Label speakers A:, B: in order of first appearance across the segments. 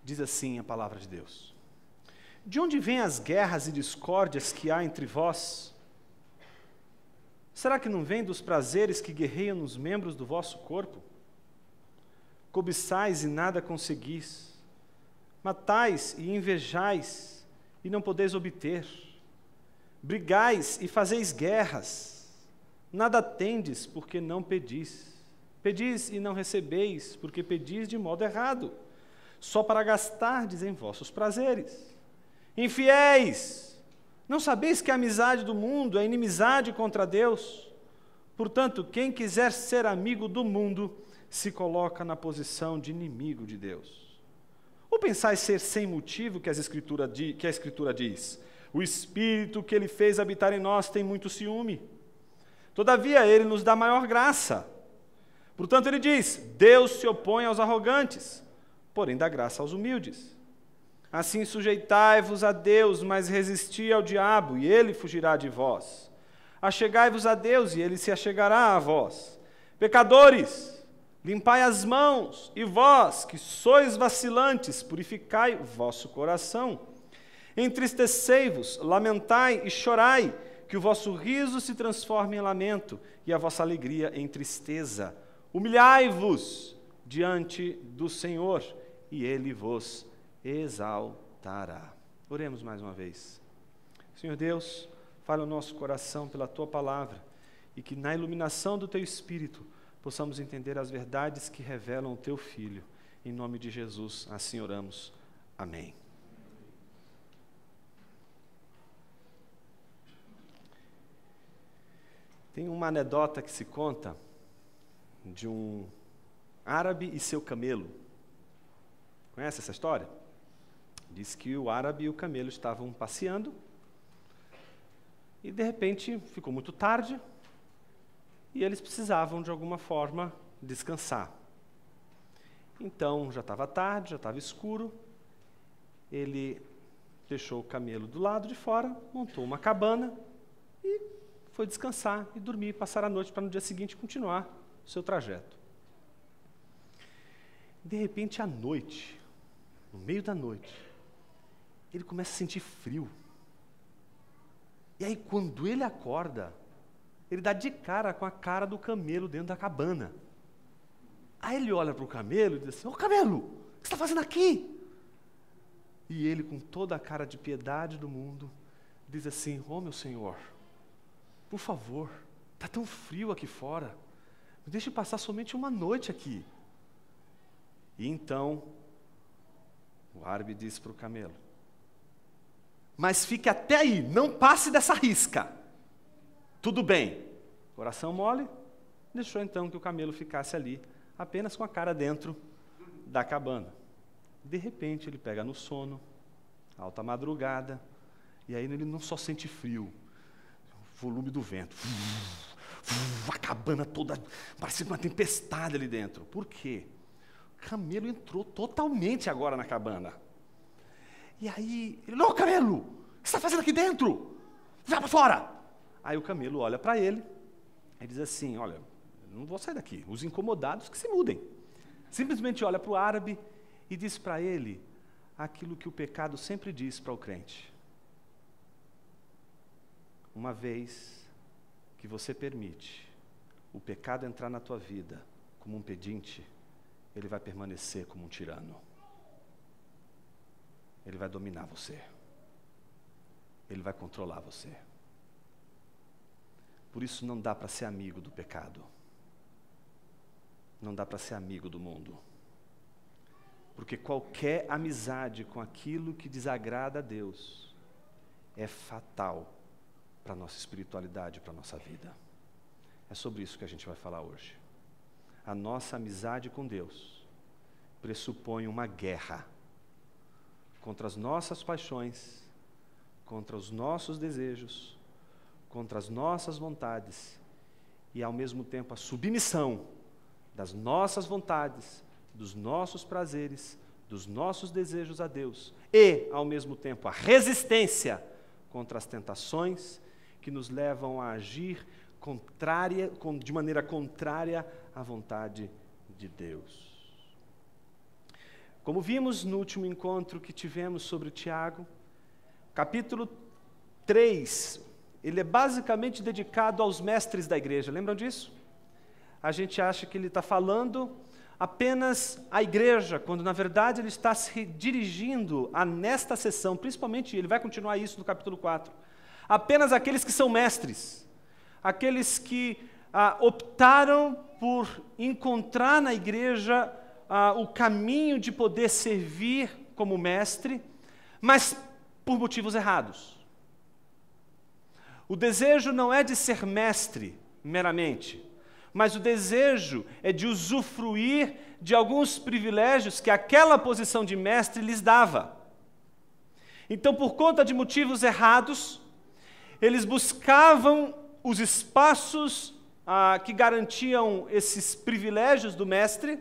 A: Diz assim a palavra de Deus: de onde vêm as guerras e discórdias que há entre vós? Será que não vem dos prazeres que guerreiam nos membros do vosso corpo? Cobiçais e nada conseguis, matais e invejais e não podeis obter, brigais e fazeis guerras, nada tendes porque não pedis, pedis e não recebeis porque pedis de modo errado, só para gastardes em vossos prazeres. Infiéis, não sabeis que a amizade do mundo é inimizade contra Deus? Portanto, quem quiser ser amigo do mundo, se coloca na posição de inimigo de Deus. Ou pensais ser sem motivo que a Escritura diz: o Espírito que Ele fez habitar em nós tem muito ciúme. Todavia, Ele nos dá maior graça. Portanto, Ele diz: Deus se opõe aos arrogantes, porém dá graça aos humildes. Assim sujeitai-vos a Deus, mas resisti ao diabo, e ele fugirá de vós. Achegai-vos a Deus, e ele se achegará a vós. Pecadores, limpai as mãos, e vós, que sois vacilantes, purificai o vosso coração. Entristecei-vos, lamentai e chorai, que o vosso riso se transforme em lamento, e a vossa alegria em tristeza. Humilhai-vos diante do Senhor, e Ele vos exaltará. Oremos mais uma vez. Senhor Deus, fala o nosso coração pela Tua palavra, e que na iluminação do Teu Espírito possamos entender as verdades que revelam o Teu Filho. Em nome de Jesus, assim oramos. Amém. Tem uma anedota que se conta de um árabe e seu camelo. Conhece essa história? Diz que o árabe e o camelo estavam passeando e, de repente, ficou muito tarde e eles precisavam, de alguma forma, descansar. Então, já estava tarde, já estava escuro, ele deixou o camelo do lado de fora, montou uma cabana e foi descansar e dormir, passar a noite para no dia seguinte continuar o seu trajeto. De repente, à noite, no meio da noite, ele começa a sentir frio. E aí, quando ele acorda, ele dá de cara com a cara do camelo dentro da cabana. Aí ele olha para o camelo e diz assim: ô camelo, o que você está fazendo aqui? E ele, com toda a cara de piedade do mundo, diz assim: ô meu senhor, por favor, está tão frio aqui fora, me deixe passar somente uma noite aqui. E então, o árabe disse para o camelo: mas fique até aí, não passe dessa risca. Tudo bem. Coração mole, deixou então que o camelo ficasse ali, apenas com a cara dentro da cabana. De repente ele pega no sono, alta madrugada, e aí ele não só sente frio, o volume do vento, a cabana toda, parecia uma tempestade ali dentro. Por quê? O camelo entrou totalmente agora na cabana. E aí, ele: ô camelo, o que você está fazendo aqui dentro? Vai para fora! Aí o camelo olha para ele e diz assim: olha, eu não vou sair daqui, os incomodados que se mudem. Simplesmente olha para o árabe e diz para ele aquilo que o pecado sempre diz para o crente: uma vez que você permite o pecado entrar na tua vida como um pedinte, ele vai permanecer como um tirano. Ele vai dominar você. Ele vai controlar você. Por isso não dá para ser amigo do pecado. Não dá para ser amigo do mundo. Porque qualquer amizade com aquilo que desagrada a Deus é fatal para a nossa espiritualidade, para a nossa vida. É sobre isso que a gente vai falar hoje. A nossa amizade com Deus pressupõe uma guerra contra as nossas paixões, contra os nossos desejos, contra as nossas vontades e, ao mesmo tempo, a submissão das nossas vontades, dos nossos prazeres, dos nossos desejos a Deus e, ao mesmo tempo, a resistência contra as tentações que nos levam a agir de maneira contrária à vontade de Deus. Como vimos no último encontro que tivemos sobre Tiago, capítulo 3, ele é basicamente dedicado aos mestres da igreja. Lembram disso? A gente acha que ele está falando apenas à igreja, quando na verdade ele está se dirigindo nesta sessão, principalmente, ele vai continuar isso no capítulo 4, apenas aqueles que são mestres, aqueles que optaram por encontrar na igreja o caminho de poder servir como mestre, mas por motivos errados. O desejo não é de ser mestre meramente, mas o desejo é de usufruir de alguns privilégios que aquela posição de mestre lhes dava. Então, por conta de motivos errados, eles buscavam os espaços que garantiam esses privilégios do mestre,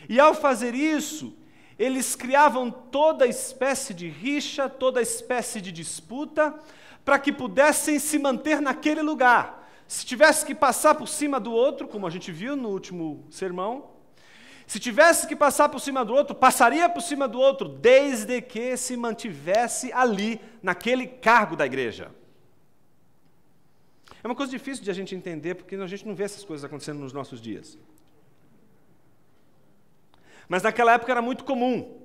A: e ao fazer isso, eles criavam toda espécie de rixa, toda espécie de disputa, para que pudessem se manter naquele lugar. Se tivesse que passar por cima do outro, como a gente viu no último sermão, se tivesse que passar por cima do outro, passaria por cima do outro, desde que se mantivesse ali, naquele cargo da igreja. É uma coisa difícil de a gente entender, porque a gente não vê essas coisas acontecendo nos nossos dias. Mas naquela época era muito comum.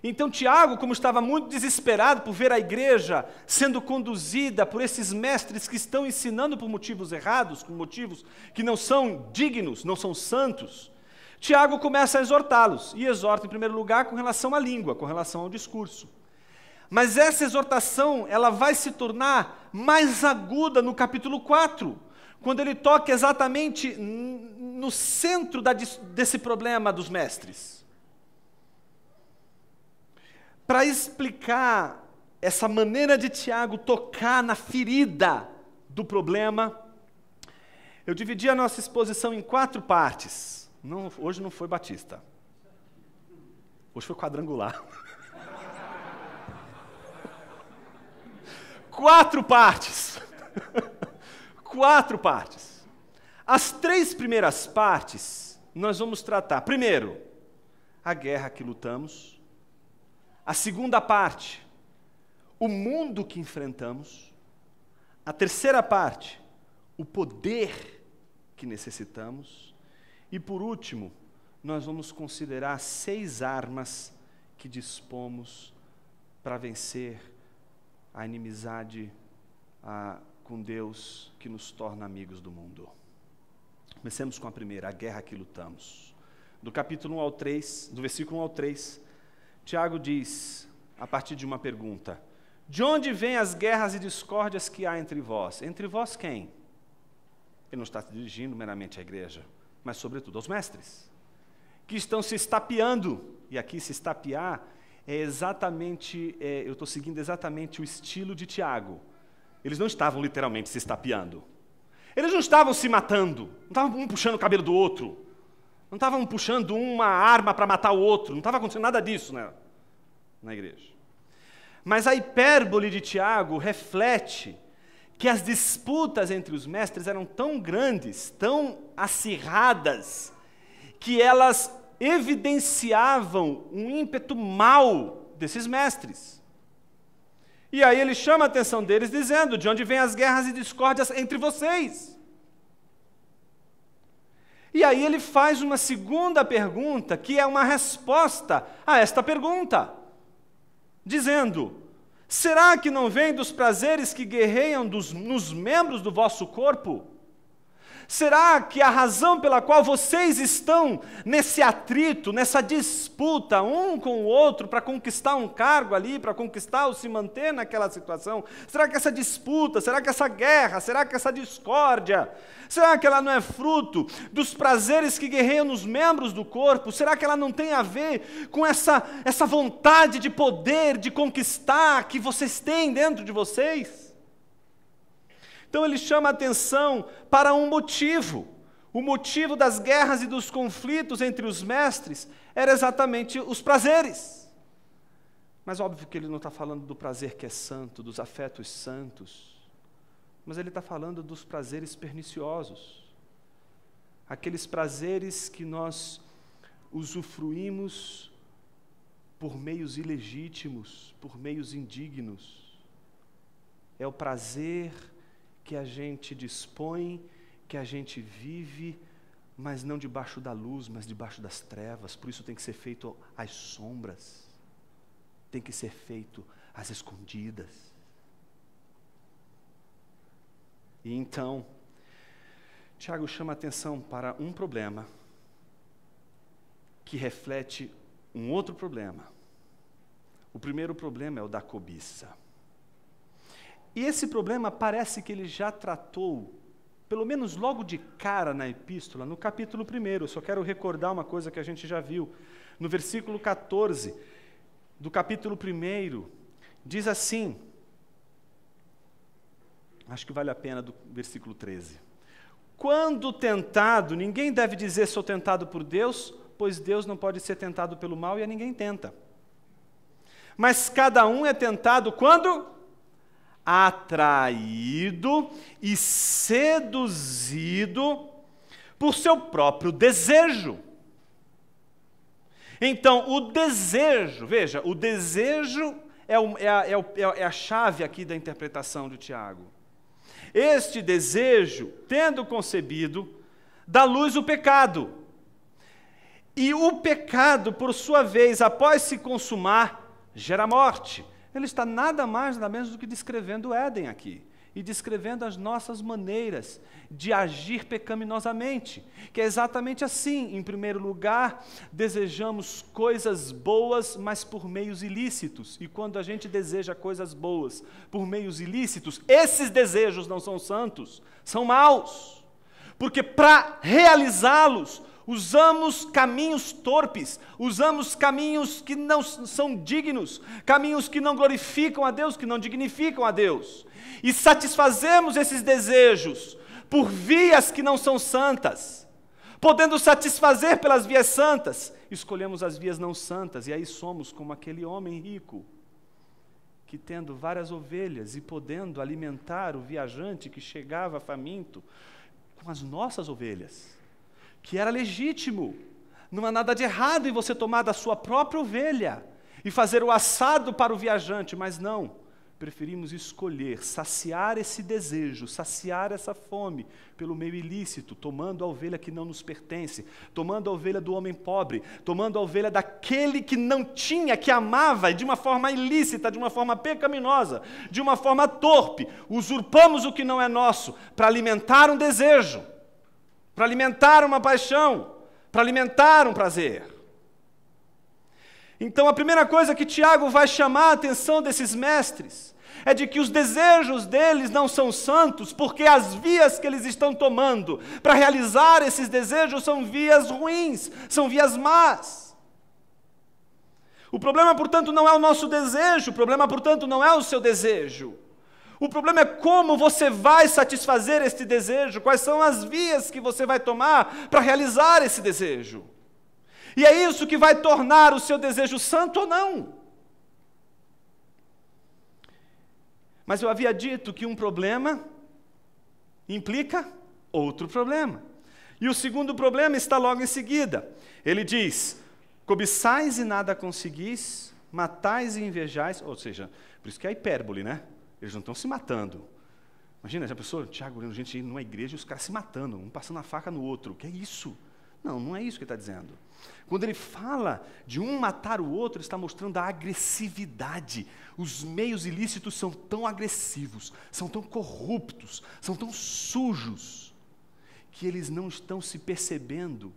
A: Então Tiago, como estava muito desesperado por ver a igreja sendo conduzida por esses mestres que estão ensinando por motivos errados, por motivos que não são dignos, não são santos, Tiago começa a exortá-los, e exorta em primeiro lugar com relação à língua, com relação ao discurso. Mas essa exortação, ela vai se tornar mais aguda no capítulo 4, quando ele toca exatamente no centro desse problema dos mestres. Para explicar essa maneira de Tiago tocar na ferida do problema, eu dividi a nossa exposição em 4 partes. Hoje não foi batista. Hoje foi quadrangular. 4 partes. 4 partes. As 3 primeiras partes, nós vamos tratar, primeiro, a guerra que lutamos. A segunda parte, o mundo que enfrentamos. A terceira parte, o poder que necessitamos. E por último, nós vamos considerar 6 armas que dispomos para vencer a inimizade com Deus que nos torna amigos do mundo. Comecemos com a primeira, a guerra que lutamos. Do capítulo 1 ao 3, do versículo 1 ao 3, Tiago diz, a partir de uma pergunta: de onde vêm as guerras e discórdias que há entre vós? Entre vós quem? Ele não está se dirigindo meramente à igreja, mas sobretudo aos mestres, que estão se estapeando. E aqui se estapear é exatamente, eu estou seguindo exatamente o estilo de Tiago. Eles não estavam literalmente se estapeando. Eles não estavam se matando, não estavam um puxando o cabelo do outro, não estavam puxando uma arma para matar o outro, não estava acontecendo nada disso na igreja. Mas a hipérbole de Tiago reflete que as disputas entre os mestres eram tão grandes, tão acirradas, que elas evidenciavam um ímpeto mau desses mestres. E aí ele chama a atenção deles dizendo: de onde vêm as guerras e discórdias entre vocês? E aí ele faz uma segunda pergunta, que é uma resposta a esta pergunta, dizendo: será que não vem dos prazeres que guerreiam nos membros do vosso corpo? Será que a razão pela qual vocês estão nesse atrito, nessa disputa um com o outro para conquistar um cargo ali, para conquistar ou se manter naquela situação, será que essa disputa, será que essa guerra, será que essa discórdia, será que ela não é fruto dos prazeres que guerreiam nos membros do corpo? Será que ela não tem a ver com essa vontade de poder, de conquistar que vocês têm dentro de vocês? Então ele chama a atenção para um motivo. O motivo das guerras e dos conflitos entre os mestres era exatamente os prazeres. Mas óbvio que ele não está falando do prazer que é santo, dos afetos santos, mas ele está falando dos prazeres perniciosos. Aqueles prazeres que nós usufruímos por meios ilegítimos, por meios indignos. É o prazer que a gente dispõe, que a gente vive, mas não debaixo da luz, mas debaixo das trevas. Por isso tem que ser feito às sombras, tem que ser feito às escondidas. E então, Tiago chama a atenção para um problema que reflete um outro problema. O primeiro problema é o da cobiça. E esse problema parece que ele já tratou, pelo menos logo de cara na epístola, no capítulo 1. Eu só quero recordar uma coisa que a gente já viu. No versículo 14 do capítulo 1, diz assim, acho que vale a pena do versículo 13. Quando tentado, ninguém deve dizer sou tentado por Deus, pois Deus não pode ser tentado pelo mal e a ninguém tenta. Mas cada um é tentado quando? Atraído e seduzido por seu próprio desejo. Então, o desejo, veja, o desejo é a chave aqui da interpretação de Tiago. Este desejo, tendo concebido, dá luz o pecado. E o pecado, por sua vez, após se consumar, gera morte. Ele está nada mais, nada menos do que descrevendo o Éden aqui. E descrevendo as nossas maneiras de agir pecaminosamente. Que é exatamente assim. Em primeiro lugar, desejamos coisas boas, mas por meios ilícitos. E quando a gente deseja coisas boas por meios ilícitos, esses desejos não são santos, são maus. Porque para realizá-los, usamos caminhos torpes, usamos caminhos que não são dignos, caminhos que não glorificam a Deus, que não dignificam a Deus. E satisfazemos esses desejos por vias que não são santas. Podendo satisfazer pelas vias santas, escolhemos as vias não santas, e aí somos como aquele homem rico, que tendo várias ovelhas e podendo alimentar o viajante que chegava faminto com as nossas ovelhas, que era legítimo, não há nada de errado em você tomar da sua própria ovelha e fazer o assado para o viajante, mas não, preferimos escolher saciar esse desejo, saciar essa fome pelo meio ilícito, tomando a ovelha que não nos pertence, tomando a ovelha do homem pobre, tomando a ovelha daquele que não tinha, que amava, de uma forma ilícita, de uma forma pecaminosa, de uma forma torpe, usurpamos o que não é nosso para alimentar um desejo, para alimentar uma paixão, para alimentar um prazer. Então, a primeira coisa que Tiago vai chamar a atenção desses mestres é de que os desejos deles não são santos, porque as vias que eles estão tomando para realizar esses desejos são vias ruins, são vias más. O problema, portanto, não é o nosso desejo, o problema, portanto, não é o seu desejo. O problema é como você vai satisfazer este desejo, quais são as vias que você vai tomar para realizar esse desejo. E é isso que vai tornar o seu desejo santo ou não. Mas eu havia dito que um problema implica outro problema. E o segundo problema está logo em seguida. Ele diz, cobiçais e nada conseguis, matais e invejais, ou seja, por isso que é hipérbole, né? Eles não estão se matando. Imagina, já pensou, Tiago, olhando gente indo numa igreja e os caras se matando, um passando a faca no outro. Que é isso? Não, não é isso que ele está dizendo. Quando ele fala de um matar o outro, ele está mostrando a agressividade. Os meios ilícitos são tão agressivos, são tão corruptos, são tão sujos, que eles não estão se percebendo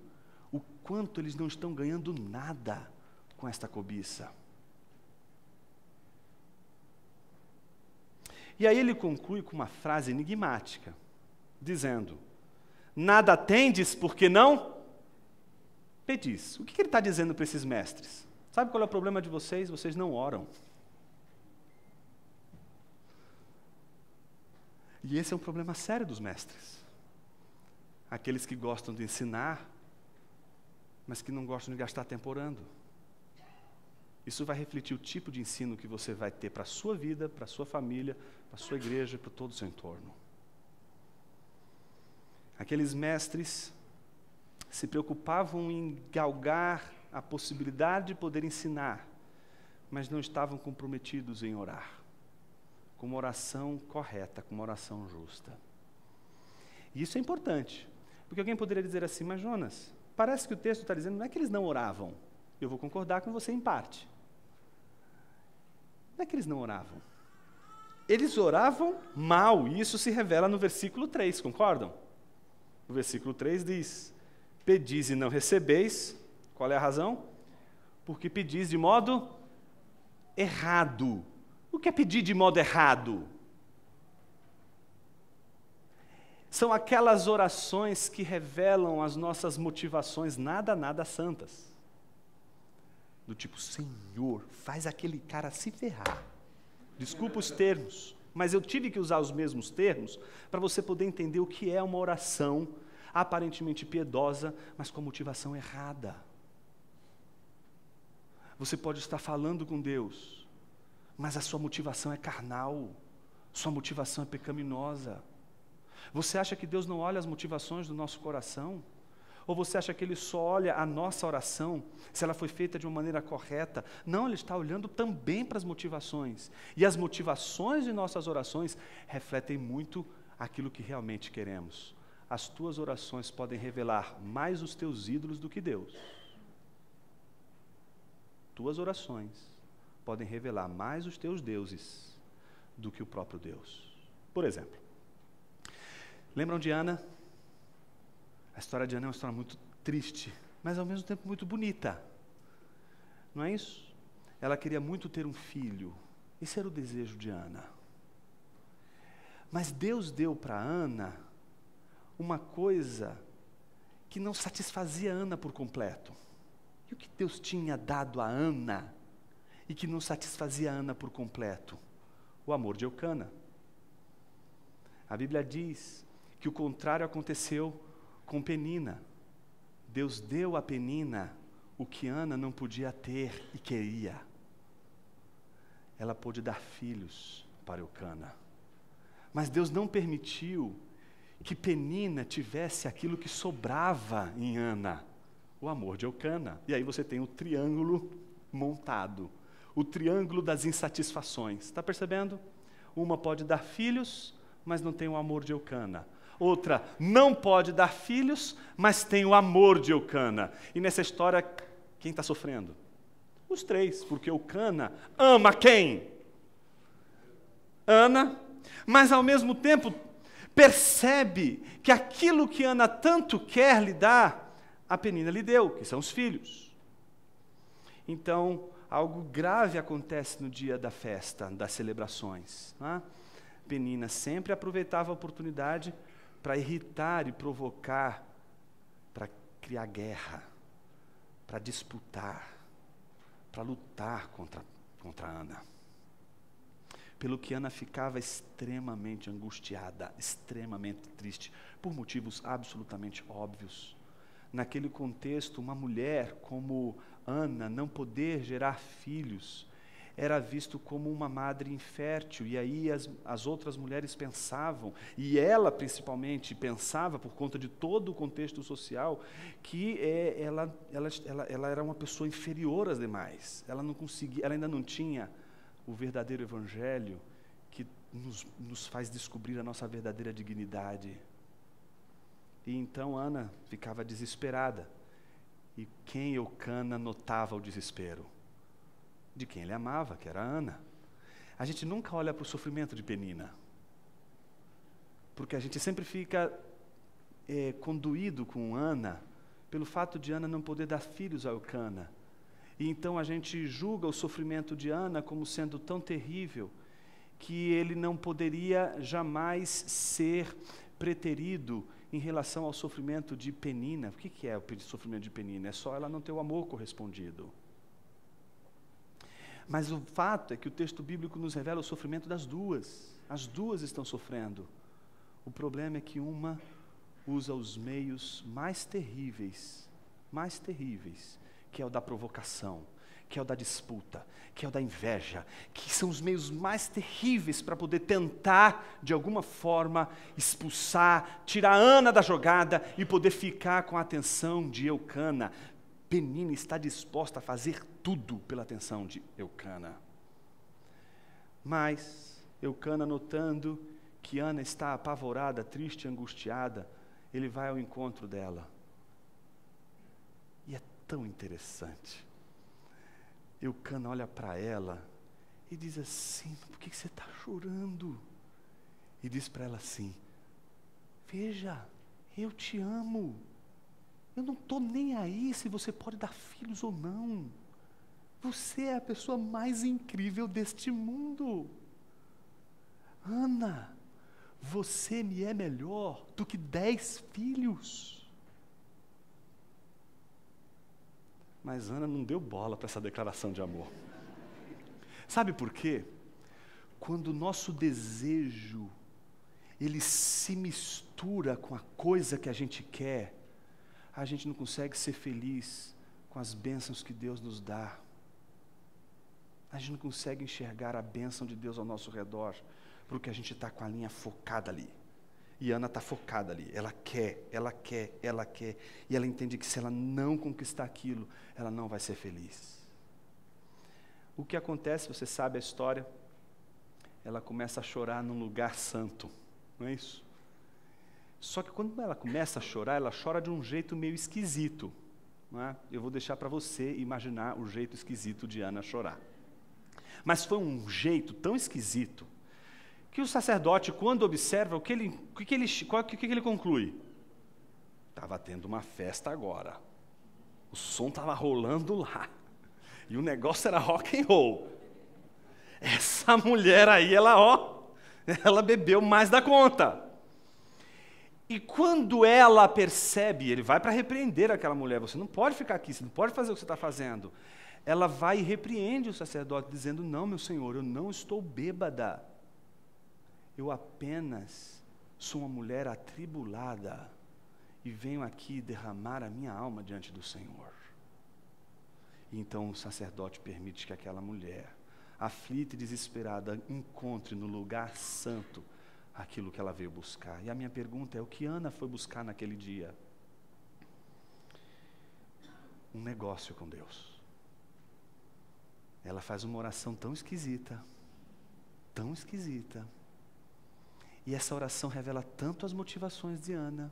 A: o quanto eles não estão ganhando nada com esta cobiça. E aí ele conclui com uma frase enigmática, dizendo, nada tendes porque não pedis. O que ele está dizendo para esses mestres? Sabe qual é o problema de vocês? Vocês não oram. E esse é um problema sério dos mestres. Aqueles que gostam de ensinar, mas que não gostam de gastar tempo orando. Isso vai refletir o tipo de ensino que você vai ter para a sua vida, para a sua família, para a sua igreja, para todo o seu entorno. Aqueles mestres se preocupavam em galgar a possibilidade de poder ensinar, mas não estavam comprometidos em orar, com uma oração correta, com uma oração justa. E isso é importante, porque alguém poderia dizer assim, mas Jonas, parece que o texto está dizendo, não é que eles não oravam, eu vou concordar com você em parte. Não é que eles não oravam. Eles oravam mal, e isso se revela no versículo 3, concordam? O versículo 3 diz, pedis e não recebeis, qual é a razão? Porque pedis de modo errado. O que é pedir de modo errado? São aquelas orações que revelam as nossas motivações nada santas. Do tipo, Senhor, faz aquele cara se ferrar. Desculpa os termos, mas eu tive que usar os mesmos termos para você poder entender o que é uma oração aparentemente piedosa, mas com a motivação errada. Você pode estar falando com Deus, mas a sua motivação é carnal, sua motivação é pecaminosa. Você acha que Deus não olha as motivações do nosso coração? Ou você acha que Ele só olha a nossa oração, se ela foi feita de uma maneira correta? Não, Ele está olhando também para as motivações. E as motivações de nossas orações refletem muito aquilo que realmente queremos. As tuas orações podem revelar mais os teus ídolos do que Deus. Tuas orações podem revelar mais os teus deuses do que o próprio Deus. Por exemplo, lembram de Ana? A história de Ana é uma história muito triste, mas ao mesmo tempo muito bonita. Não é isso? Ela queria muito ter um filho. Esse era o desejo de Ana. Mas Deus deu para Ana uma coisa que não satisfazia Ana por completo. E o que Deus tinha dado a Ana e que não satisfazia Ana por completo? O amor de Eucana. A Bíblia diz que o contrário aconteceu com Penina. Deus deu a Penina o que Ana não podia ter e queria. Ela pôde dar filhos para Eucana. Mas Deus não permitiu que Penina tivesse aquilo que sobrava em Ana, o amor de Eucana. E aí você tem o triângulo montado, o triângulo das insatisfações. Está percebendo? Uma pode dar filhos, mas não tem o amor de Eucana. Outra não pode dar filhos, mas tem o amor de Eucana. E nessa história, quem está sofrendo? Os três, porque Eucana ama quem? Ana, mas ao mesmo tempo percebe que aquilo que Ana tanto quer lhe dar, a Penina lhe deu, que são os filhos. Então, algo grave acontece no dia da festa, das celebrações. Não é? Penina sempre aproveitava a oportunidade para irritar e provocar, para criar guerra, para disputar, para lutar contra Ana. Pelo que Ana ficava extremamente angustiada, extremamente triste, por motivos absolutamente óbvios. Naquele contexto, uma mulher como Ana não poder gerar filhos era visto como uma madre infértil, e aí as outras mulheres pensavam, e ela principalmente pensava, por conta de todo o contexto social, que ela era uma pessoa inferior às demais. Ela não conseguia, ela ainda não tinha o verdadeiro evangelho que nos faz descobrir a nossa verdadeira dignidade. E então Ana ficava desesperada, e quem Eucana notava o desespero? De quem ele amava, que era Ana. A gente nunca olha para o sofrimento de Penina, porque a gente sempre fica conduído com Ana pelo fato de Ana não poder dar filhos a Eucana. E então a gente julga o sofrimento de Ana como sendo tão terrível que ele não poderia jamais ser preterido em relação ao sofrimento de Penina. O que é o sofrimento de Penina? É só ela não ter o amor correspondido. Mas o fato é que o texto bíblico nos revela o sofrimento das duas. As duas estão sofrendo. O problema é que uma usa os meios mais terríveis, que é o da provocação, que é o da disputa, que é o da inveja, que são os meios mais terríveis para poder tentar, de alguma forma, expulsar, tirar Ana da jogada e poder ficar com a atenção de Eucana. Penina está disposta a fazer tudo pela atenção de Eucana. Mas Eucana, notando que Ana está apavorada, triste, angustiada, ele vai ao encontro dela. E é tão interessante. Eucana olha para ela e diz assim: por que você está chorando? E diz para ela assim: veja, eu te amo. Eu não estou nem aí se você pode dar filhos ou não. Você é a pessoa mais incrível deste mundo. Ana, você me é melhor do que 10 filhos. Mas Ana não deu bola para essa declaração de amor. Sabe por quê? Quando o nosso desejo, ele se mistura com a coisa que a gente quer, a gente não consegue ser feliz com as bênçãos que Deus nos dá. A gente não consegue enxergar a bênção de Deus ao nosso redor, porque a gente está com a linha focada ali. E Ana está focada ali, ela quer, e ela entende que se ela não conquistar aquilo, ela não vai ser feliz. O que acontece, você sabe a história, ela começa a chorar num lugar santo, não é isso? Só que quando ela começa a chorar, ela chora de um jeito meio esquisito, não é? Eu vou deixar para você imaginar o jeito esquisito de Ana chorar. Mas foi um jeito tão esquisito, que o sacerdote, quando observa, o que ele conclui? Estava tendo uma festa agora. O som estava rolando lá. E o negócio era rock and roll. Essa mulher aí, ela bebeu mais da conta. E quando ela percebe, ele vai para repreender aquela mulher. Você não pode ficar aqui, você não pode fazer o que você está fazendo. Ela vai e repreende o sacerdote, dizendo: não, meu senhor, eu não estou bêbada. Eu apenas sou uma mulher atribulada e venho aqui derramar a minha alma diante do Senhor. E então o sacerdote permite que aquela mulher, aflita e desesperada, encontre no lugar santo aquilo que ela veio buscar. E a minha pergunta é: o que Ana foi buscar naquele dia? Um negócio com Deus. Ela faz uma oração tão esquisita, e essa oração revela tanto as motivações de Ana.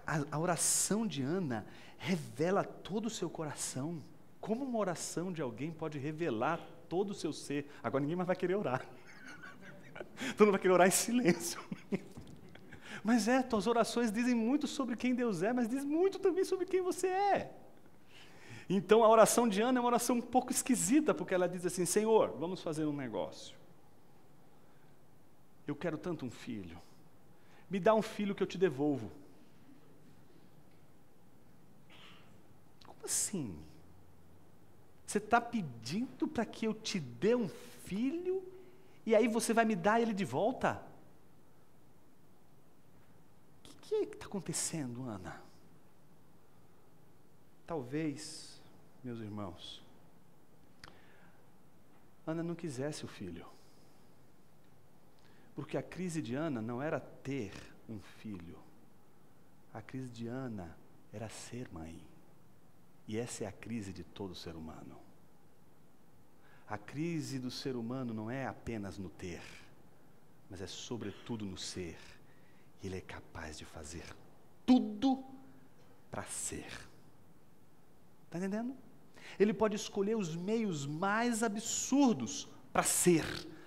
A: A oração de Ana revela todo o seu coração. Como uma oração de alguém pode revelar todo o seu ser? Agora ninguém mais vai querer orar. Todo mundo vai querer orar em silêncio. Mas tuas orações dizem muito sobre quem Deus é, mas diz muito também sobre quem você é. Então a oração de Ana é uma oração um pouco esquisita, porque ela diz assim: Senhor, vamos fazer um negócio. Eu quero tanto um filho. Me dá um filho que eu te devolvo. Como assim? Você está pedindo para que eu te dê um filho e aí você vai me dar ele de volta? O que está acontecendo, Ana? Talvez, meus irmãos, Ana não quisesse o filho. Porque a crise de Ana não era ter um filho. A crise de Ana era ser mãe. E essa é a crise de todo ser humano. A crise do ser humano não é apenas no ter, mas é sobretudo no ser. Ele é capaz de fazer tudo para ser. Está entendendo? Ele pode escolher os meios mais absurdos para ser.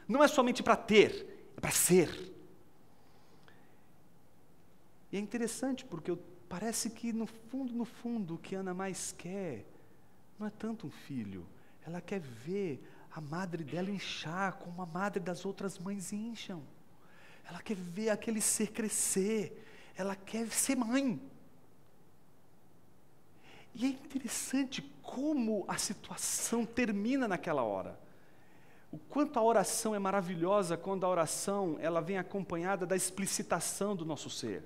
A: Não é somente para ter, é para ser. E é interessante porque parece que no fundo, o que Ana mais quer não é tanto um filho. Ela quer ver a madre dela inchar como a madre das outras mães incham. Ela quer ver aquele ser crescer. Ela quer ser mãe. E é interessante como a situação termina naquela hora. O quanto a oração é maravilhosa quando a oração ela vem acompanhada da explicitação do nosso ser.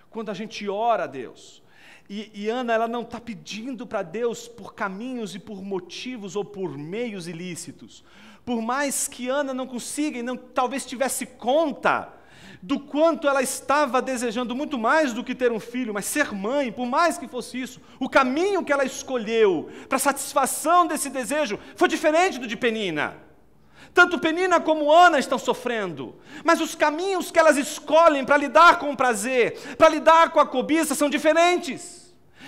A: Quando a gente ora a Deus. E Ana, ela não está pedindo para Deus por caminhos e por motivos ou por meios ilícitos. Por mais que Ana não consiga e talvez tivesse conta, do quanto ela estava desejando muito mais do que ter um filho, mas ser mãe, por mais que fosse isso, o caminho que ela escolheu para a satisfação desse desejo foi diferente do de Penina. Tanto Penina como Ana estão sofrendo, mas os caminhos que elas escolhem para lidar com o prazer, para lidar com a cobiça, são diferentes.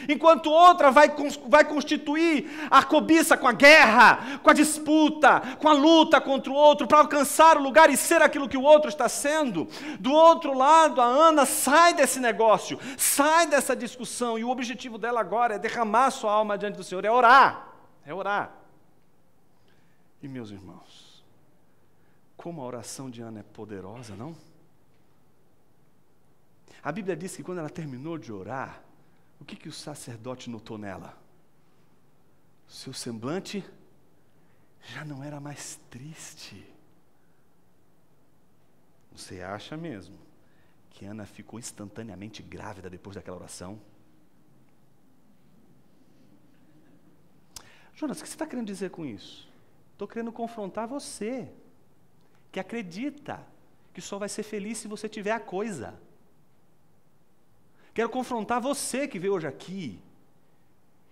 A: Enquanto outra vai constituir a cobiça com a guerra, com a disputa, com a luta contra o outro, para alcançar o lugar e ser aquilo que o outro está sendo. Do outro lado, a Ana sai desse negócio, sai dessa discussão, e o objetivo dela agora é derramar sua alma diante do Senhor, é orar, é orar. E meus irmãos, como a oração de Ana é poderosa, não? A Bíblia diz que quando ela terminou de orar, o que o sacerdote notou nela? Seu semblante já não era mais triste. Você acha mesmo que Ana ficou instantaneamente grávida depois daquela oração? Jonas, o que você está querendo dizer com isso? Estou querendo confrontar você, que acredita que só vai ser feliz se você tiver a coisa. Quero confrontar você que veio hoje aqui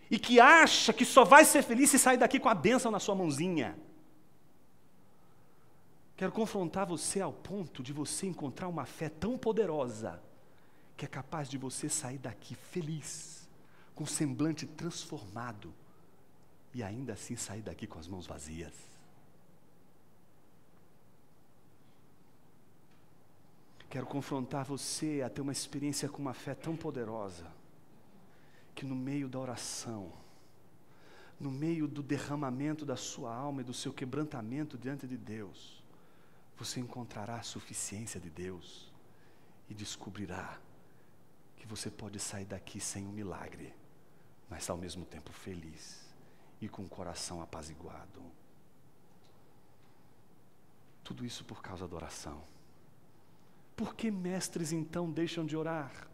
A: e que acha que só vai ser feliz se sair daqui com a bênção na sua mãozinha. Quero confrontar você ao ponto de você encontrar uma fé tão poderosa que é capaz de você sair daqui feliz, com o semblante transformado e ainda assim sair daqui com as mãos vazias. Quero confrontar você a ter uma experiência com uma fé tão poderosa, que no meio da oração, no meio do derramamento da sua alma e do seu quebrantamento diante de Deus, você encontrará a suficiência de Deus e descobrirá que você pode sair daqui sem um milagre, mas ao mesmo tempo feliz e com o coração apaziguado. Tudo isso por causa da oração. Por que mestres então deixam de orar?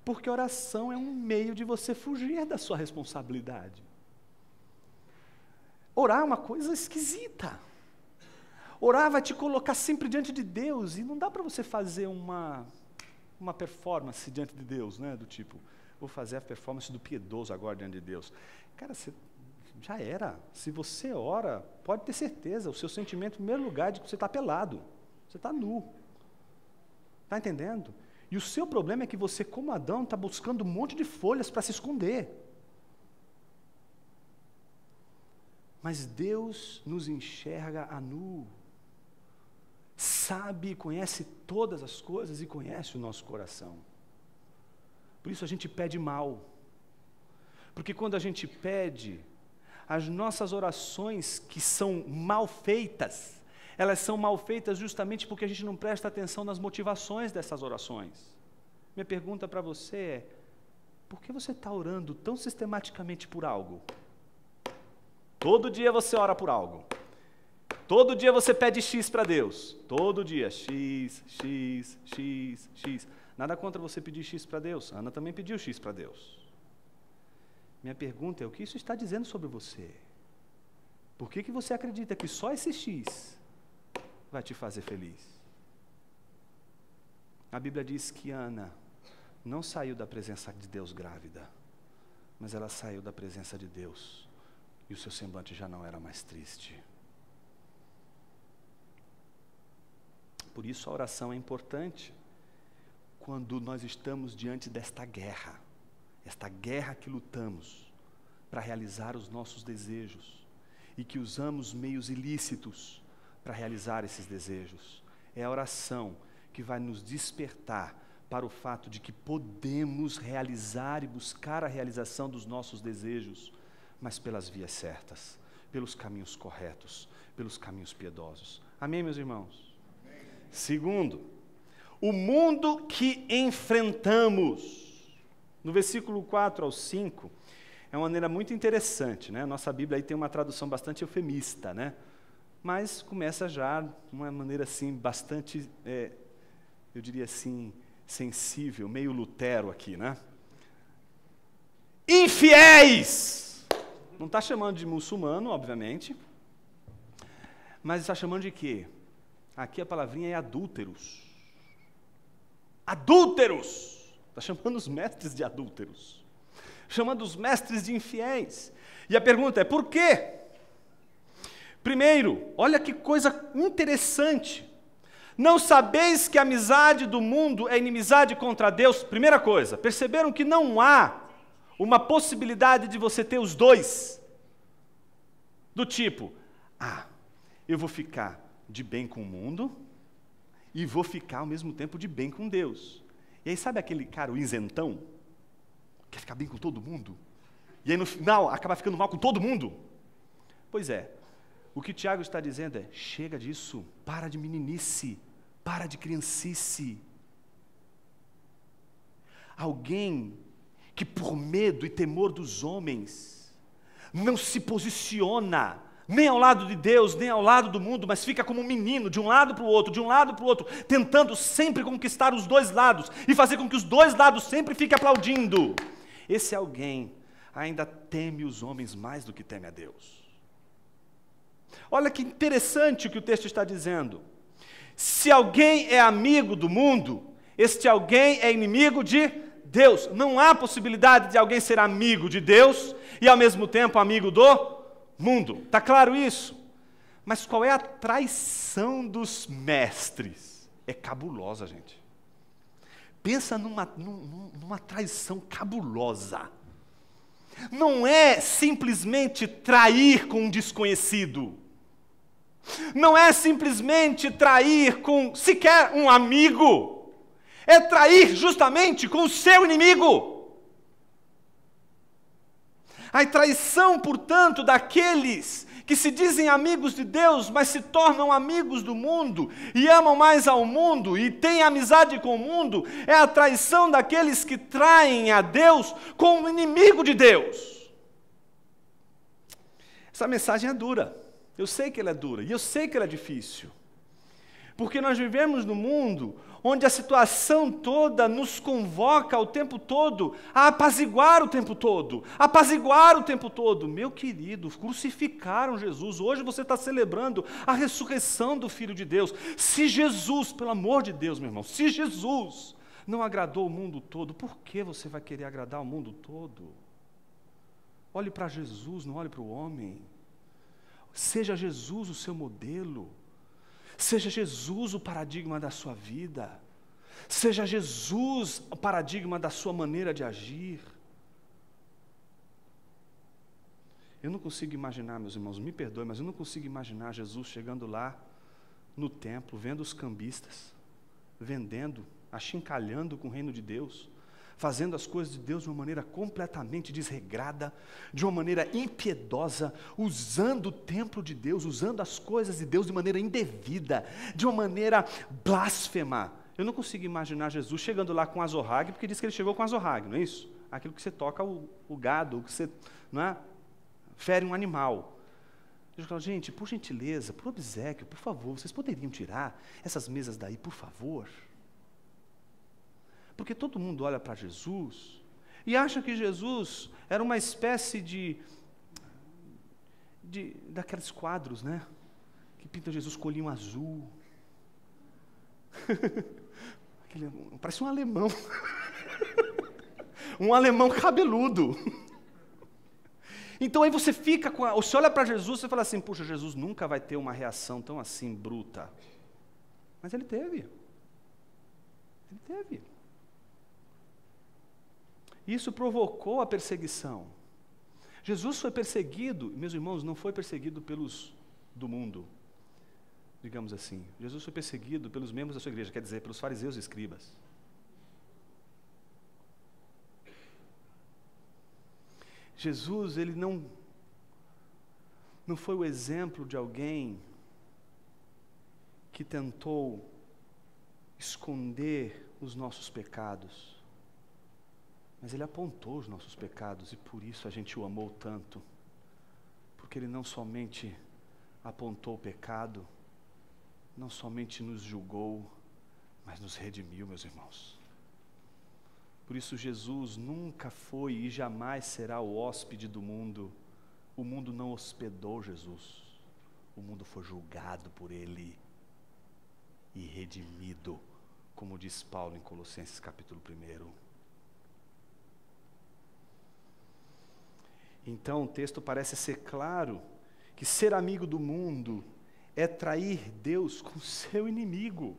A: Porque oração é um meio de você fugir da sua responsabilidade. Orar é uma coisa esquisita. Orar vai te colocar sempre diante de Deus, e não dá para você fazer uma performance diante de Deus, né? Do tipo, vou fazer a performance do piedoso agora diante de Deus. Cara, você já era. Se você ora, pode ter certeza, o seu sentimento, em primeiro lugar, é de que você está pelado, você está nu. Está entendendo? E o seu problema é que você, como Adão, está buscando um monte de folhas para se esconder. Mas Deus nos enxerga a nu. Sabe, conhece todas as coisas e conhece o nosso coração. Por isso a gente pede mal. Porque quando a gente pede, as nossas orações que são mal feitas, elas são mal feitas justamente porque a gente não presta atenção nas motivações dessas orações. Minha pergunta para você é, por que você está orando tão sistematicamente por algo? Todo dia você ora por algo. Todo dia você pede X para Deus. Todo dia, X, X, X, X. Nada contra você pedir X para Deus. Ana também pediu X para Deus. Minha pergunta é, o que isso está dizendo sobre você? Por que você acredita que só esse X vai te fazer feliz? A Bíblia diz que Ana não saiu da presença de Deus grávida, mas ela saiu da presença de Deus e o seu semblante já não era mais triste. Por isso a oração é importante quando nós estamos diante desta guerra, esta guerra que lutamos para realizar os nossos desejos e que usamos meios ilícitos para realizar esses desejos. É a oração que vai nos despertar para o fato de que podemos realizar e buscar a realização dos nossos desejos, mas pelas vias certas, pelos caminhos corretos, pelos caminhos piedosos. Amém, meus irmãos? Amém. Segundo, o mundo que enfrentamos. No versículo 4 ao 5, é uma maneira muito interessante, né? Nossa Bíblia aí tem uma tradução bastante eufemista, né? Mas começa já de uma maneira assim, bastante, eu diria assim, sensível, meio Lutero aqui, né? Infiéis! Não está chamando de muçulmano, obviamente, mas está chamando de quê? Aqui a palavrinha é adúlteros. Adúlteros! Está chamando os mestres de adúlteros. Chamando os mestres de infiéis. E a pergunta é, por quê? Primeiro, olha que coisa interessante. Não sabeis que a amizade do mundo é inimizade contra Deus? Primeira coisa, perceberam que não há uma possibilidade de você ter os dois? Do tipo, eu vou ficar de bem com o mundo e vou ficar ao mesmo tempo de bem com Deus. E aí sabe aquele cara, o isentão? Quer ficar bem com todo mundo? E aí no final acaba ficando mal com todo mundo? Pois é, o que Tiago está dizendo é, chega disso, para de meninice, para de criancice. Alguém que por medo e temor dos homens não se posiciona nem ao lado de Deus, nem ao lado do mundo, mas fica como um menino, de um lado para o outro, de um lado para o outro, tentando sempre conquistar os dois lados e fazer com que os dois lados sempre fiquem aplaudindo. Esse alguém ainda teme os homens mais do que teme a Deus. Olha que interessante o que o texto está dizendo. Se alguém é amigo do mundo, este alguém é inimigo de Deus. Não há possibilidade de alguém ser amigo de Deus e ao mesmo tempo amigo do mundo. Está claro isso? Mas qual é a traição dos mestres? É cabulosa, gente. Pensa numa traição cabulosa. Não é simplesmente trair com um desconhecido. Não é simplesmente trair com sequer um amigo. É trair justamente com o seu inimigo. A traição, portanto, daqueles que se dizem amigos de Deus, mas se tornam amigos do mundo, e amam mais ao mundo, e têm amizade com o mundo, é a traição daqueles que traem a Deus com o inimigo de Deus. Essa mensagem é dura. Eu sei que ela é dura, e eu sei que ela é difícil. Porque nós vivemos num mundo onde a situação toda nos convoca o tempo todo a apaziguar o tempo todo. Apaziguar o tempo todo. Meu querido, crucificaram Jesus. Hoje você está celebrando a ressurreição do Filho de Deus. Se Jesus, pelo amor de Deus, meu irmão, se Jesus não agradou o mundo todo, por que você vai querer agradar o mundo todo? Olhe para Jesus, não olhe para o homem. Seja Jesus o seu modelo. Seja Jesus o paradigma da sua vida. Seja Jesus o paradigma da sua maneira de agir. Eu não consigo imaginar, meus irmãos, me perdoem, mas eu não consigo imaginar Jesus chegando lá no templo, vendo os cambistas, vendendo, achincalhando com o reino de Deus, fazendo as coisas de Deus de uma maneira completamente desregrada, de uma maneira impiedosa, usando o templo de Deus, usando as coisas de Deus de maneira indevida, de uma maneira blasfema. Eu não consigo imaginar Jesus chegando lá com azorrague, porque diz que ele chegou com azorrague, não é isso? Aquilo que você toca o gado, que você, não é? Fere um animal. Eu falo, gente, por gentileza, por obséquio, por favor, vocês poderiam tirar essas mesas daí, por favor? Porque todo mundo olha para Jesus e acha que Jesus era uma espécie daqueles quadros, né? Que pintam Jesus com olhinho azul. Parece um alemão. Um alemão cabeludo. Então aí você fica você olha para Jesus e fala assim, puxa, Jesus nunca vai ter uma reação tão assim bruta. Mas ele teve. Ele teve. Isso provocou a perseguição. Jesus foi perseguido, meus irmãos, não foi perseguido pelos do mundo, digamos assim. Jesus foi perseguido pelos membros da sua igreja, quer dizer, pelos fariseus e escribas. Jesus, ele não foi o exemplo de alguém que tentou esconder os nossos pecados. Mas ele apontou os nossos pecados e por isso a gente o amou tanto. Porque ele não somente apontou o pecado, não somente nos julgou, mas nos redimiu, meus irmãos. Por isso Jesus nunca foi e jamais será o hóspede do mundo. O mundo não hospedou Jesus. O mundo foi julgado por ele. e redimido, como diz Paulo em Colossenses capítulo 1. Então o texto parece ser claro que ser amigo do mundo é trair Deus com seu inimigo.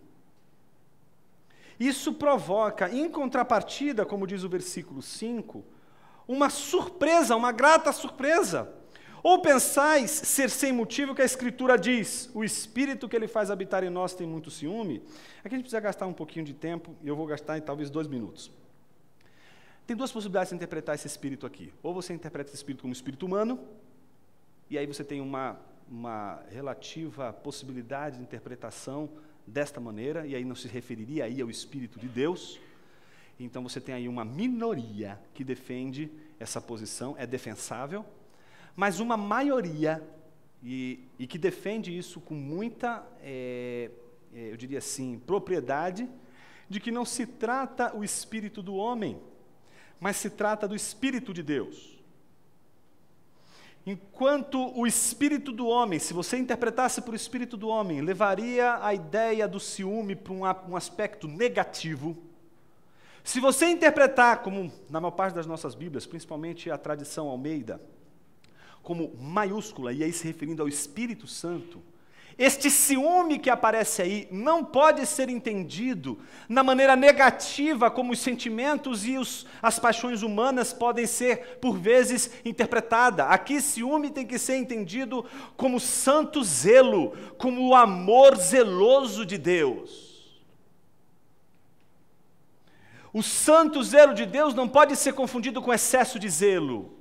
A: Isso provoca, em contrapartida, como diz o versículo 5, uma surpresa, uma grata surpresa. Ou pensais ser sem motivo que a Escritura diz, o Espírito que Ele faz habitar em nós tem muito ciúme? Aqui a gente precisa gastar um pouquinho de tempo, e eu vou gastar em talvez 2 minutos. Tem 2 possibilidades de interpretar esse Espírito aqui. Ou você interpreta esse Espírito como Espírito humano, e aí você tem uma relativa possibilidade de interpretação desta maneira, e aí não se referiria aí ao Espírito de Deus. Então você tem aí uma minoria que defende essa posição, é defensável, mas uma maioria, e que defende isso com muita, eu diria assim, propriedade, de que não se trata o Espírito do homem, mas se trata do Espírito de Deus. Enquanto o espírito do homem, se você interpretasse por espírito do homem, levaria a ideia do ciúme para um aspecto negativo, se você interpretar, como na maior parte das nossas Bíblias, principalmente a tradição Almeida, como maiúscula, e aí se referindo ao Espírito Santo, este ciúme que aparece aí não pode ser entendido na maneira negativa como os sentimentos e as paixões humanas podem ser, por vezes, interpretadas. Aqui, ciúme tem que ser entendido como santo zelo, como o amor zeloso de Deus. O santo zelo de Deus não pode ser confundido com excesso de zelo.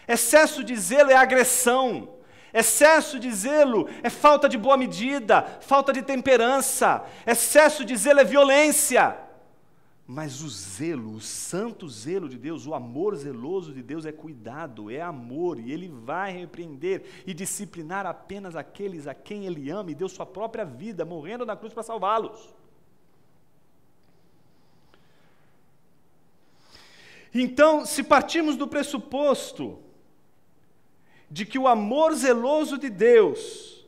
A: Excesso de zelo é agressão. Excesso de zelo é falta de boa medida, falta de temperança. Excesso de zelo é violência. Mas o zelo, o santo zelo de Deus, o amor zeloso de Deus é cuidado, é amor, e Ele vai repreender e disciplinar apenas aqueles a quem Ele ama e deu sua própria vida, morrendo na cruz para salvá-los. Então, se partirmos do pressuposto de que o amor zeloso de Deus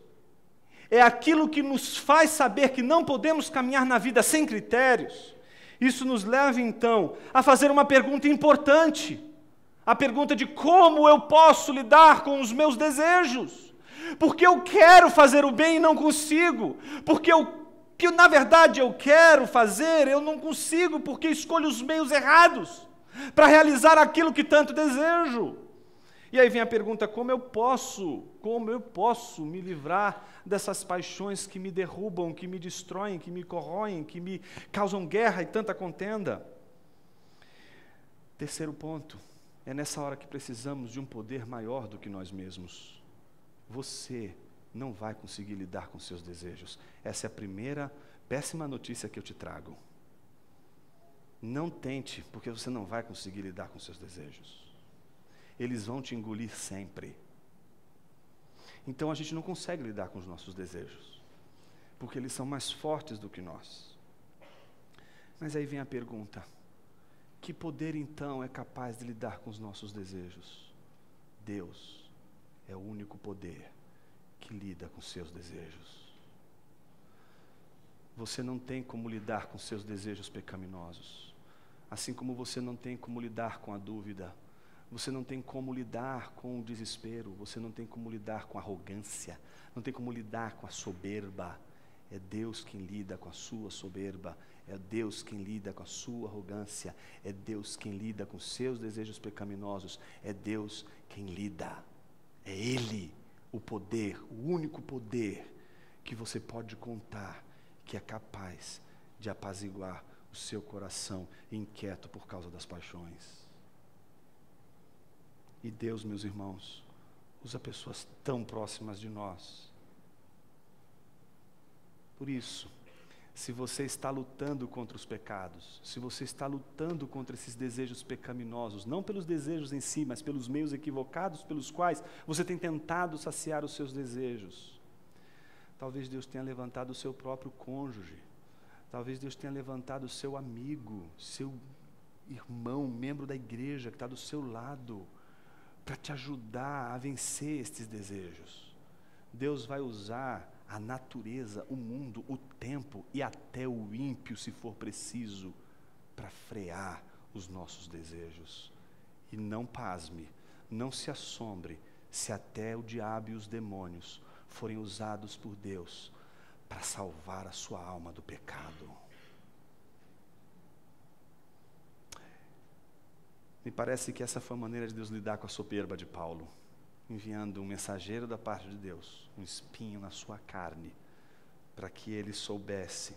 A: é aquilo que nos faz saber que não podemos caminhar na vida sem critérios, isso nos leva, então, a fazer uma pergunta importante, a pergunta de como eu posso lidar com os meus desejos, porque eu quero fazer o bem e não consigo, porque que na verdade eu quero fazer, eu não consigo, porque escolho os meios errados para realizar aquilo que tanto desejo. E aí vem a pergunta, como eu posso me livrar dessas paixões que me derrubam, que me destroem, que me corroem, que me causam guerra e tanta contenda? Terceiro ponto, é nessa hora que precisamos de um poder maior do que nós mesmos. Você não vai conseguir lidar com seus desejos. Essa é a primeira péssima notícia que eu te trago. Não tente, porque você não vai conseguir lidar com seus desejos. Eles vão te engolir sempre. Então a gente não consegue lidar com os nossos desejos, porque eles são mais fortes do que nós. Mas aí vem a pergunta, que poder então é capaz de lidar com os nossos desejos? Deus é o único poder que lida com seus desejos. Você não tem como lidar com seus desejos pecaminosos, assim como você não tem como lidar com a dúvida. Você não tem como lidar com o desespero, você não tem como lidar com a arrogância, não tem como lidar com a soberba. É Deus quem lida com a sua soberba, é Deus quem lida com a sua arrogância, é Deus quem lida com seus desejos pecaminosos, é Deus quem lida. É Ele o poder, o único poder que você pode contar, que é capaz de apaziguar o seu coração inquieto por causa das paixões. E Deus, meus irmãos, usa pessoas tão próximas de nós. Por isso, se você está lutando contra os pecados, se você está lutando contra esses desejos pecaminosos, não pelos desejos em si, mas pelos meios equivocados pelos quais você tem tentado saciar os seus desejos, talvez Deus tenha levantado o seu próprio cônjuge, talvez Deus tenha levantado o seu amigo, seu irmão, membro da igreja que está do seu lado, para te ajudar a vencer estes desejos. Deus vai usar a natureza, o mundo, o tempo e até o ímpio, se for preciso, para frear os nossos desejos. E não pasme, não se assombre, se até o diabo e os demônios forem usados por Deus para salvar a sua alma do pecado. Me parece que essa foi a maneira de Deus lidar com a soberba de Paulo, enviando um mensageiro da parte de Deus, um espinho na sua carne, para que ele soubesse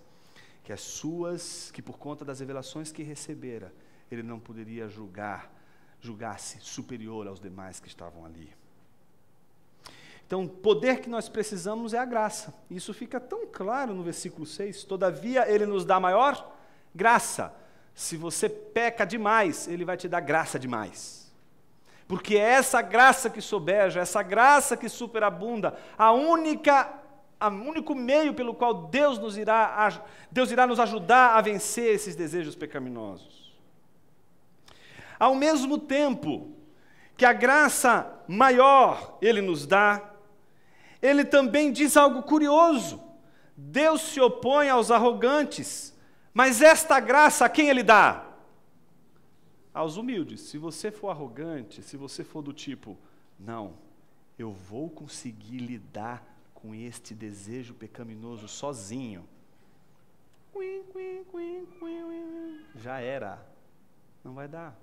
A: que por conta das revelações que recebera, ele não poderia julgar-se superior aos demais que estavam ali. Então, o poder que nós precisamos é a graça. Isso fica tão claro no versículo 6. Todavia, ele nos dá maior graça. Se você peca demais, ele vai te dar graça demais. Porque é essa graça que sobeja, essa graça que superabunda, o único meio pelo qual Deus irá nos ajudar a vencer esses desejos pecaminosos. Ao mesmo tempo que a graça maior ele nos dá, ele também diz algo curioso. Deus se opõe aos arrogantes, mas esta graça a quem ele dá? Aos humildes. Se você for arrogante, se você for do tipo, não, eu vou conseguir lidar com este desejo pecaminoso sozinho, já era, não vai dar.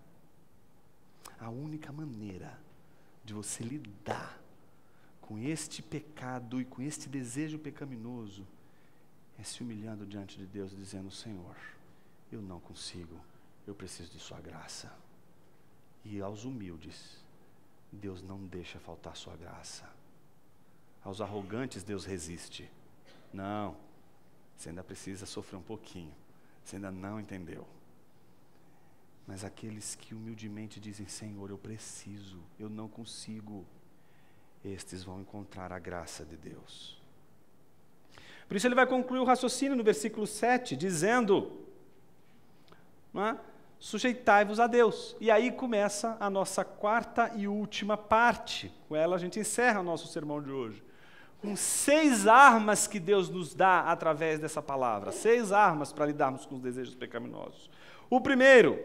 A: A única maneira de você lidar com este pecado e com este desejo pecaminoso é se humilhando diante de Deus, dizendo: Senhor, eu não consigo, eu preciso de sua graça. E aos humildes, Deus não deixa faltar sua graça. Aos arrogantes, Deus resiste. Não, você ainda precisa sofrer um pouquinho, você ainda não entendeu. Mas aqueles que humildemente dizem: Senhor, eu preciso, eu não consigo, estes vão encontrar a graça de Deus. Por isso ele vai concluir o raciocínio no versículo 7, dizendo, sujeitai-vos a Deus. E aí começa a nossa quarta e última parte. Com ela a gente encerra o nosso sermão de hoje. Com 6 armas que Deus nos dá através dessa palavra. 6 armas para lidarmos com os desejos pecaminosos. O primeiro,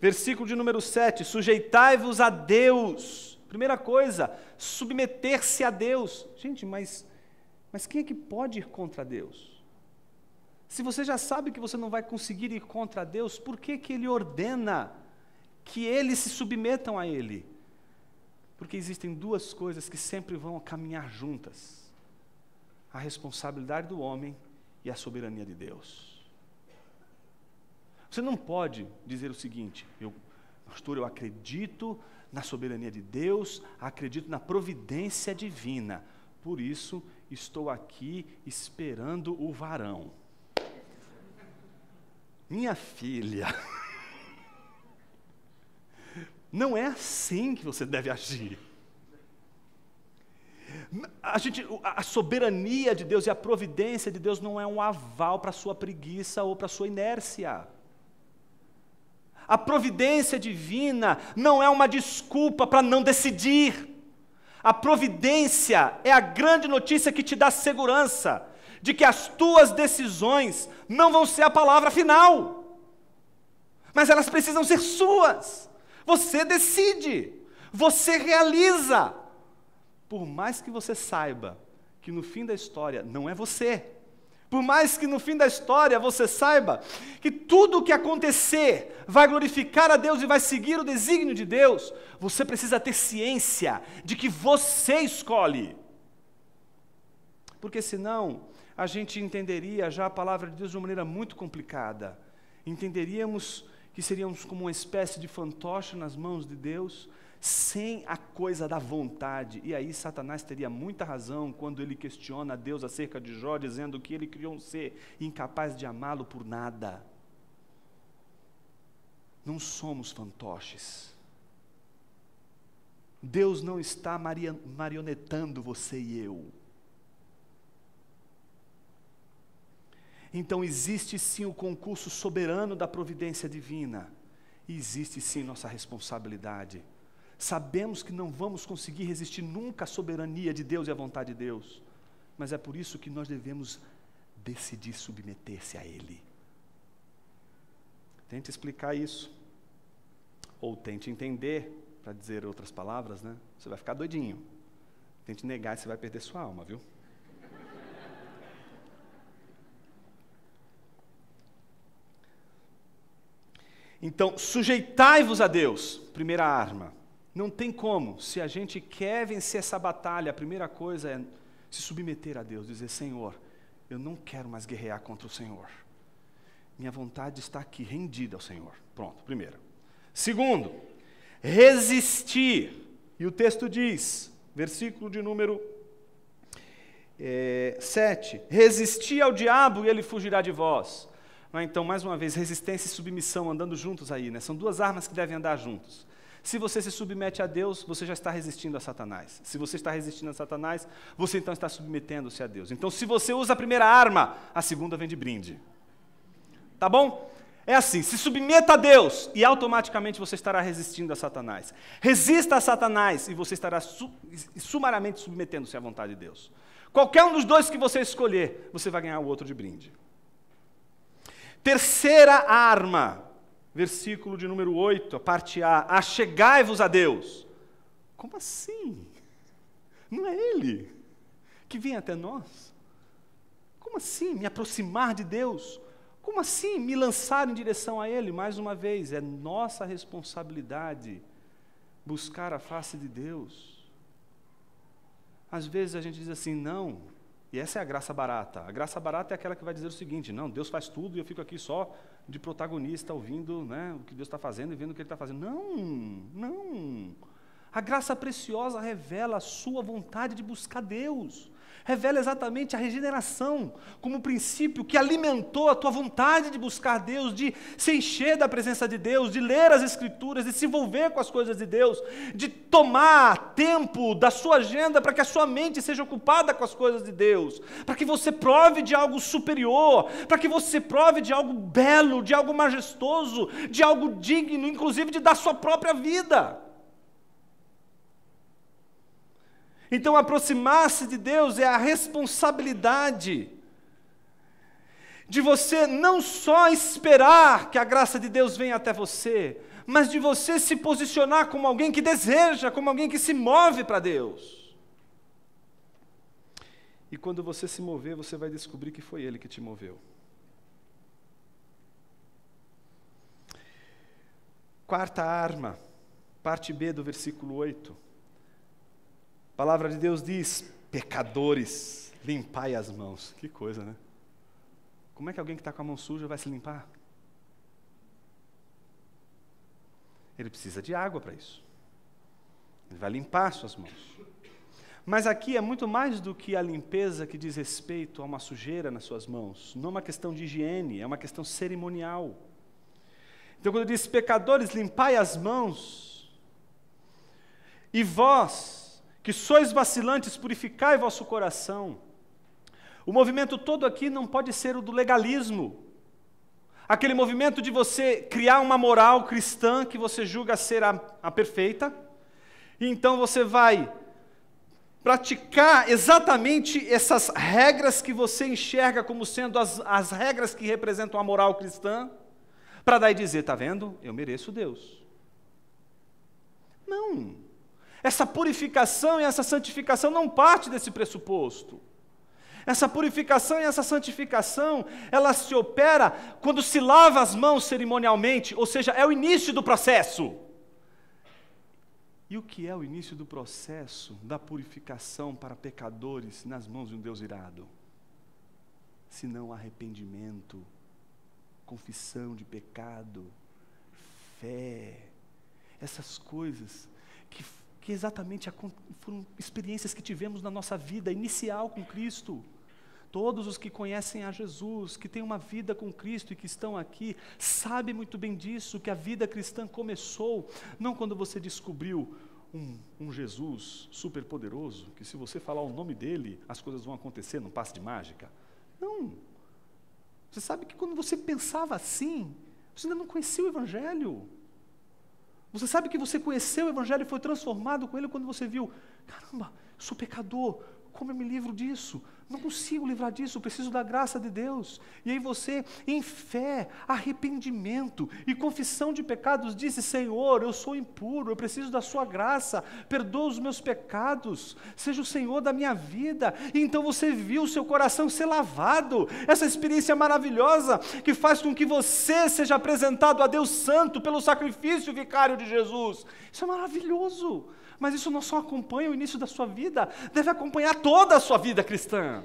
A: versículo de número 7, sujeitai-vos a Deus. Primeira coisa, submeter-se a Deus. Gente, mas quem é que pode ir contra Deus? Se você já sabe que você não vai conseguir ir contra Deus, por que Ele ordena que eles se submetam a Ele? Porque existem 2 coisas que sempre vão caminhar juntas: a responsabilidade do homem e a soberania de Deus. Você não pode dizer o seguinte: pastor, eu acredito na soberania de Deus, acredito na providência divina, por isso estou aqui esperando o varão. Minha filha, não é assim que você deve agir. A soberania de Deus e a providência de Deus não é um aval para a sua preguiça ou para a sua inércia. A providência divina não é uma desculpa para não decidir. A providência é a grande notícia que te dá segurança de que as tuas decisões não vão ser a palavra final, mas elas precisam ser suas. Você decide, você realiza, por mais que você saiba que no fim da história não é você. Por mais que no fim da história você saiba que tudo o que acontecer vai glorificar a Deus e vai seguir o desígnio de Deus, você precisa ter ciência de que você escolhe. Porque senão a gente entenderia já a palavra de Deus de uma maneira muito complicada. Entenderíamos que seríamos como uma espécie de fantoche nas mãos de Deus, sem a coisa da vontade. E aí Satanás teria muita razão quando ele questiona a Deus acerca de Jó, dizendo que ele criou um ser incapaz de amá-lo por nada. Não somos fantoches. Deus não está marionetando você e eu. Então existe sim o concurso soberano da providência divina. E existe sim nossa responsabilidade. Sabemos que não vamos conseguir resistir nunca à soberania de Deus e à vontade de Deus, mas é por isso que nós devemos decidir submeter-se a Ele. Tente explicar isso, ou tente entender, para dizer outras palavras, né? Você vai ficar doidinho. Tente negar e você vai perder sua alma, viu? Então, sujeitai-vos a Deus, primeira arma. Não tem como, se a gente quer vencer essa batalha, a primeira coisa é se submeter a Deus, dizer, Senhor, eu não quero mais guerrear contra o Senhor. Minha vontade está aqui, rendida ao Senhor. Pronto, primeiro. Segundo, resistir. E o texto diz, versículo de número 7, resistir ao diabo e ele fugirá de vós. Então, mais uma vez, resistência e submissão andando juntos aí, né? São duas armas que devem andar juntos. Se você se submete a Deus, você já está resistindo a Satanás. Se você está resistindo a Satanás, você então está submetendo-se a Deus. Então, se você usa a primeira arma, a segunda vem de brinde. Tá bom? É assim, se submeta a Deus e automaticamente você estará resistindo a Satanás. Resista a Satanás e você estará sumariamente submetendo-se à vontade de Deus. Qualquer um dos dois que você escolher, você vai ganhar o outro de brinde. Terceira arma, versículo de número 8, a parte A, achegai-vos a Deus. Como assim? Não é Ele que vem até nós? Como assim me aproximar de Deus? Como assim me lançar em direção a Ele? Mais uma vez, é nossa responsabilidade buscar a face de Deus. Às vezes a gente diz assim, não, e essa é a graça barata. A graça barata é aquela que vai dizer o seguinte, não, Deus faz tudo e eu fico aqui só de protagonista, ouvindo, né, o que Deus está fazendo e vendo o que Ele está fazendo. Não, não. A graça preciosa revela a sua vontade de buscar Deus. Revela exatamente a regeneração como princípio que alimentou a tua vontade de buscar Deus, de se encher da presença de Deus, de ler as Escrituras, de se envolver com as coisas de Deus, de tomar tempo da sua agenda para que a sua mente seja ocupada com as coisas de Deus, para que você prove de algo superior, para que você prove de algo belo, de algo majestoso, de algo digno, inclusive de dar sua própria vida. Então, aproximar-se de Deus é a responsabilidade de você não só esperar que a graça de Deus venha até você, mas de você se posicionar como alguém que deseja, como alguém que se move para Deus. E quando você se mover, você vai descobrir que foi Ele que te moveu. Quarta arma, parte B do versículo 8. A palavra de Deus diz, pecadores, limpai as mãos. Que coisa, né? Como é que alguém que está com a mão suja vai se limpar? Ele precisa de água para isso. Ele vai limpar suas mãos. Mas aqui é muito mais do que a limpeza que diz respeito a uma sujeira nas suas mãos. Não é uma questão de higiene, é uma questão cerimonial. Então, quando diz, pecadores, limpai as mãos, e vós, que sois vacilantes, purificai vosso coração. O movimento todo aqui não pode ser o do legalismo. Aquele movimento de você criar uma moral cristã que você julga ser a perfeita, e então você vai praticar exatamente essas regras que você enxerga como sendo as regras que representam a moral cristã, para daí dizer, está vendo? Eu mereço Deus. Não. Essa purificação e essa santificação não parte desse pressuposto. Essa purificação e essa santificação, ela se opera quando se lava as mãos cerimonialmente, ou seja, é o início do processo. E o que é o início do processo da purificação para pecadores nas mãos de um Deus irado? Senão arrependimento, confissão de pecado, fé, essas coisas que exatamente foram experiências que tivemos na nossa vida inicial com Cristo. Todos os que conhecem a Jesus, que têm uma vida com Cristo e que estão aqui, sabem muito bem disso, que a vida cristã começou, não quando você descobriu um Jesus super poderoso, que se você falar o nome dele, as coisas vão acontecer num passe de mágica. Não. Você sabe que quando você pensava assim, você ainda não conhecia o Evangelho. Você sabe que você conheceu o Evangelho e foi transformado com ele quando você viu, caramba, eu sou pecador, como eu me livro disso? Não consigo livrar disso, eu preciso da graça de Deus. E aí você, em fé, arrependimento e confissão de pecados, disse: Senhor, eu sou impuro, eu preciso da sua graça, perdoa os meus pecados, seja o Senhor da minha vida. E então você viu o seu coração ser lavado, essa experiência maravilhosa que faz com que você seja apresentado a Deus Santo pelo sacrifício vicário de Jesus. Isso é maravilhoso. Mas isso não só acompanha o início da sua vida, deve acompanhar toda a sua vida cristã.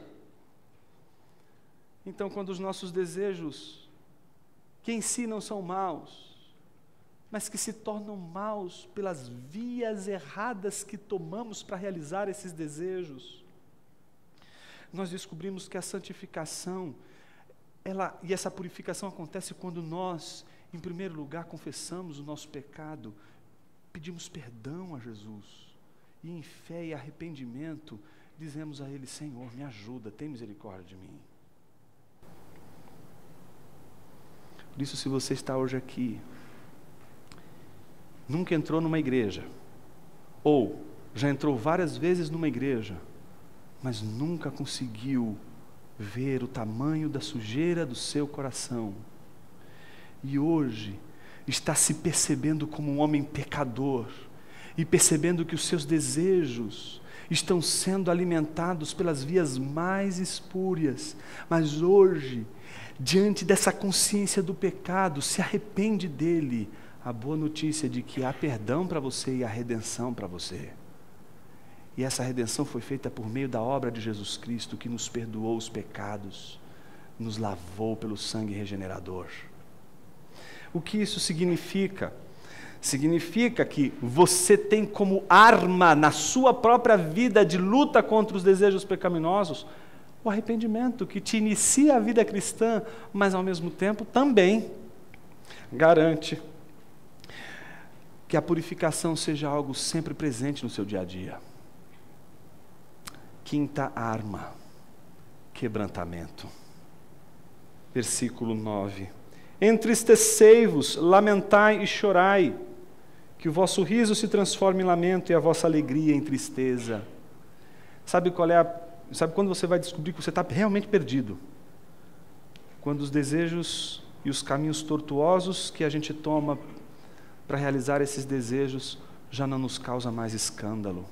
A: Então, quando os nossos desejos, que em si não são maus, mas que se tornam maus pelas vias erradas que tomamos para realizar esses desejos, nós descobrimos que a santificação, e essa purificação acontece quando nós, em primeiro lugar, confessamos o nosso pecado, pedimos perdão a Jesus, e em fé e arrependimento, dizemos a Ele: Senhor, me ajuda, tem misericórdia de mim. Por isso, se você está hoje aqui, nunca entrou numa igreja, ou já entrou várias vezes numa igreja, mas nunca conseguiu ver o tamanho da sujeira do seu coração, e hoje está se percebendo como um homem pecador, e percebendo que os seus desejos estão sendo alimentados pelas vias mais espúrias, mas hoje, diante dessa consciência do pecado, se arrepende dele, a boa notícia de que há perdão para você e há redenção para você. E essa redenção foi feita por meio da obra de Jesus Cristo, que nos perdoou os pecados, nos lavou pelo sangue regenerador. O que isso significa? Significa que você tem como arma na sua própria vida de luta contra os desejos pecaminosos o arrependimento, que te inicia a vida cristã, mas ao mesmo tempo também garante que a purificação seja algo sempre presente no seu dia a dia. Quinta arma: quebrantamento. Versículo 9. Entristecei-vos, lamentai e chorai, que o vosso riso se transforme em lamento e a vossa alegria em tristeza. Sabe quando você vai descobrir que você está realmente perdido? Quando os desejos e os caminhos tortuosos que a gente toma para realizar esses desejos já não nos causa mais escândalo.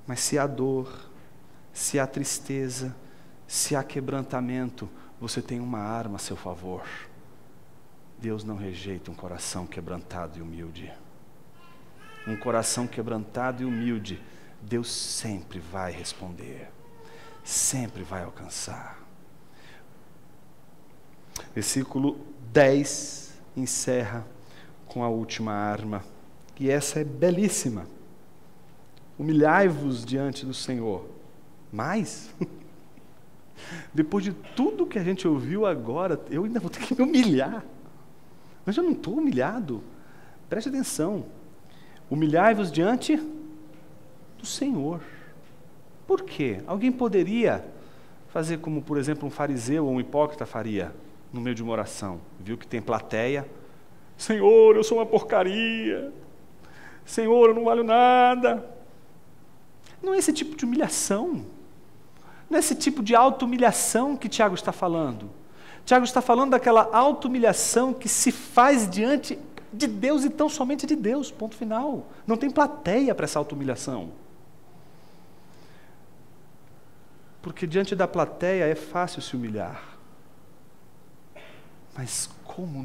A: Mas se há dor, se há tristeza, se há quebrantamento, você tem uma arma a seu favor. Deus não rejeita um coração quebrantado e humilde. Um coração quebrantado e humilde, Deus sempre vai responder, sempre vai alcançar. Versículo 10 encerra com a última arma, e essa é belíssima. Humilhai-vos diante do Senhor. Mas depois de tudo que a gente ouviu agora, eu ainda vou ter que me humilhar. Mas eu não estou humilhado. Preste atenção. Humilhai-vos diante do Senhor. Por quê? Alguém poderia fazer como, por exemplo, um fariseu ou um hipócrita faria no meio de uma oração. Viu que tem plateia. Senhor, eu sou uma porcaria. Senhor, eu não valho nada. Não é esse tipo de humilhação. Não é esse tipo de auto-humilhação que Tiago está falando. Tiago está falando daquela auto-humilhação que se faz diante de Deus e tão somente de Deus, ponto final. Não tem plateia para essa auto-humilhação. Porque diante da plateia é fácil se humilhar. Mas como